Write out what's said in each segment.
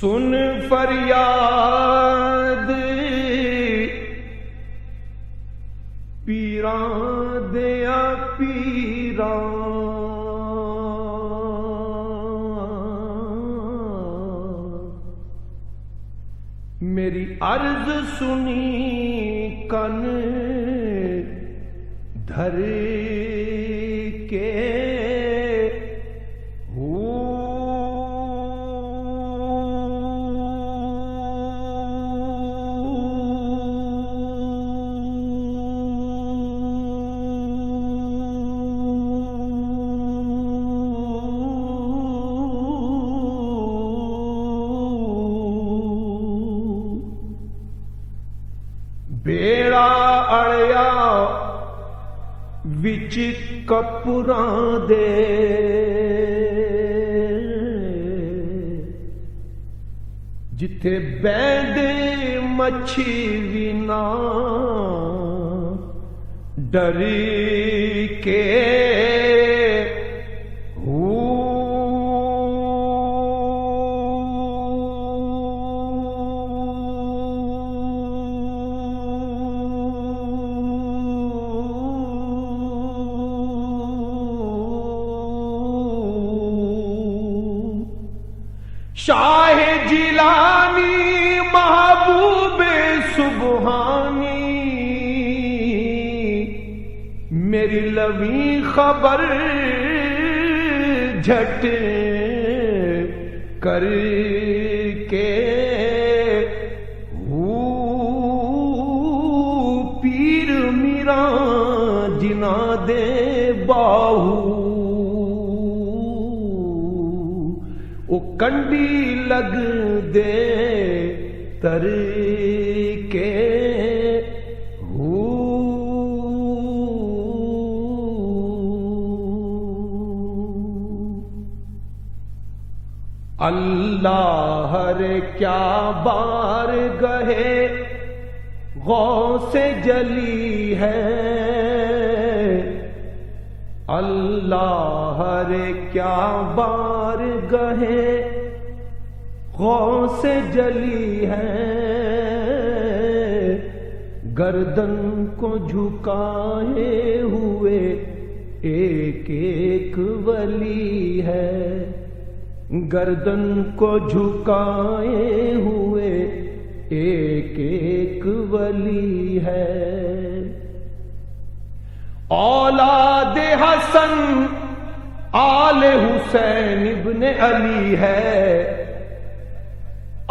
سن فریاد پیراں دیا پیراں، میری عرض سنی کن دھر کے بیڑا اڑیا وچ کپراں دے، جتھے بیندے مچھی وی نہ ڈر کے شاہ جیلانی محبوب سبحانی، میری لوی خبر جھٹ کر کے پیر میران جنا دے باہو، او کنڈی لگ دے تر کے اللہ رے کیا بار گہے غوث جلی ہے، اللہ رے کیا بار گہے غوث جلی ہے، گردن کو جھکائے ہوئے ایک ایک ولی ہے، گردن کو جھکائے ہوئے ایک ایک ولی ہے، اولاد حسن آل حسین ابن علی ہے،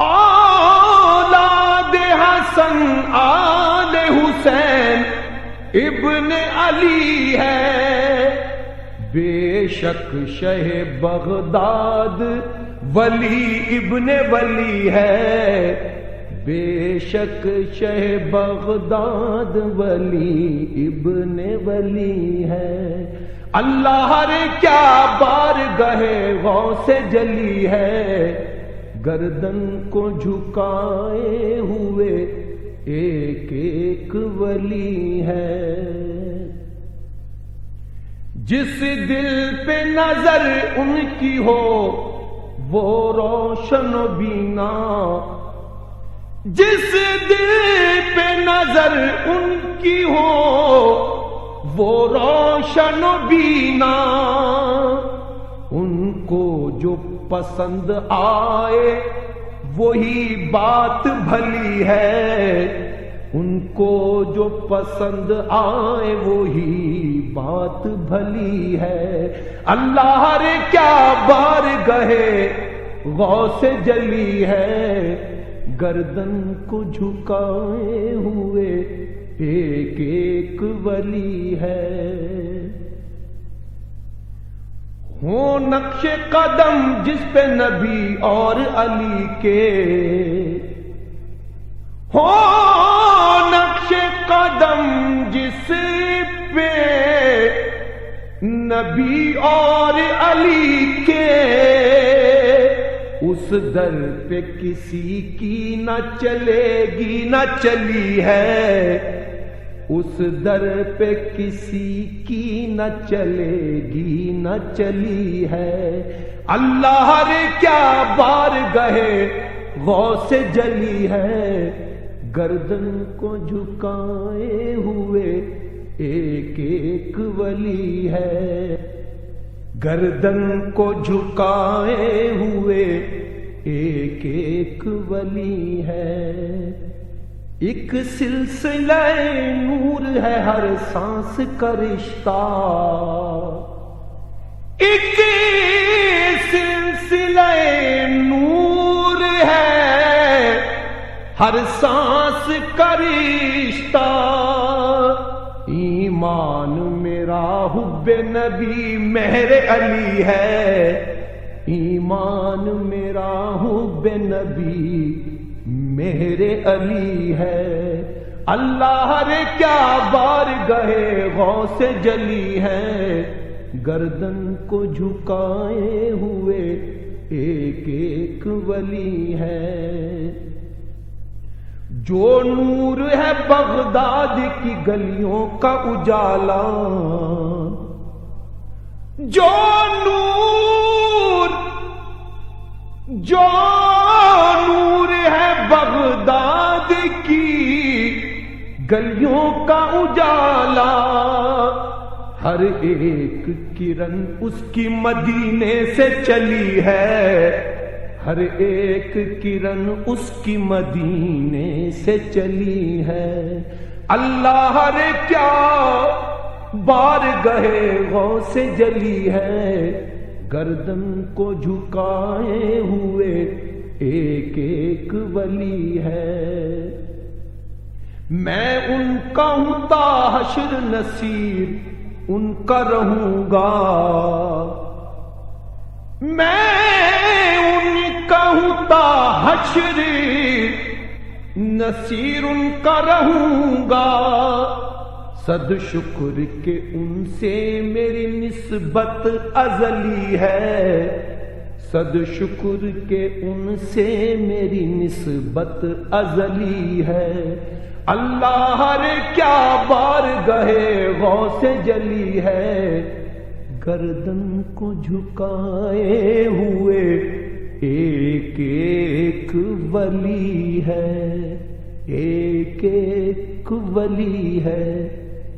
اولاد حسن آل حسین ابن علی ہے، بے شک شہ بغداد ولی ابن ولی ہے، بے شک شہ بغداد ولی ابن ولی ہے، اللہ رے کیا بار گہے غوث جلی ہے، گردن کو جھکائے ہوئے ایک ایک ولی ہے، جس دل پہ نظر ان کی ہو وہ روشن و بینا، جس دل پہ نظر ان کی ہو وہ روشن و بینا، ان کو جو پسند آئے وہی بات بھلی ہے، ان کو جو پسند آئے وہی بات بھلی ہے، اللہ رے کیا بار گہے غوث جلی ہے، گردن کو جھکائے ہوئے ایک ایک ولی ہے، ہو نقش قدم جس پہ نبی اور علی کے، ہو نقش قدم جس پہ نبی اور علی کے، اس در پہ کسی کی نہ چلے گی نہ چلی ہے، اس در پہ کسی کی نہ چلے گی نہ چلی ہے، اللہ رے کیا بار گہے غوث جلی ہے، گردن کو جھکائے ہوئے ایک ایک ولی ہے، گردن کو جھکائے ہوئے ایک ایک ولی ہے۔ ایک سلسلہ نور ہے ہر سانس کا رشتہ، ایک سلسلہ نور ہے ہر سانس کا رشتہ، ایمان میرا حب نبی مہر علی ہے، ایمان میرا حب نبی مہر علی ہے۔ اللہ رے کیا بارگاہ غوث جلی ہے، گردن کو جھکائے ہوئے ایک ایک ولی ہے۔ جو نور ہے بغداد کی گلیوں کا اجالا، جو نور ہے بغداد کی گلیوں کا اجالا، ہر ایک کرن اس کی مدینے سے چلی ہے، ہر ایک کرن اس کی مدینے سے چلی ہے۔ اللہ رے کیا بارگاہ غوث جلی ہے، گردن کو جھکائے ہوئے ایک ایک ولی ہے۔ میں ان کا ہوں تا حشر نصیر ان کا رہوں گا، میں ان کا ہوں تا حشر نصیر ان کا رہوں گا، صد شکر کہ ان سے میری نسبت ازلی ہے، صد شکر کہ ان سے میری نسبت ازلی ہے۔ اللہ رے کیا بارگاہ غوث جلی ہے، گردن کو جھکائے ہوئے ایک ایک ولی ہے، ایک ایک ولی ہے،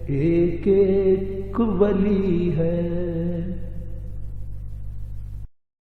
ایک ایک ولی ہے۔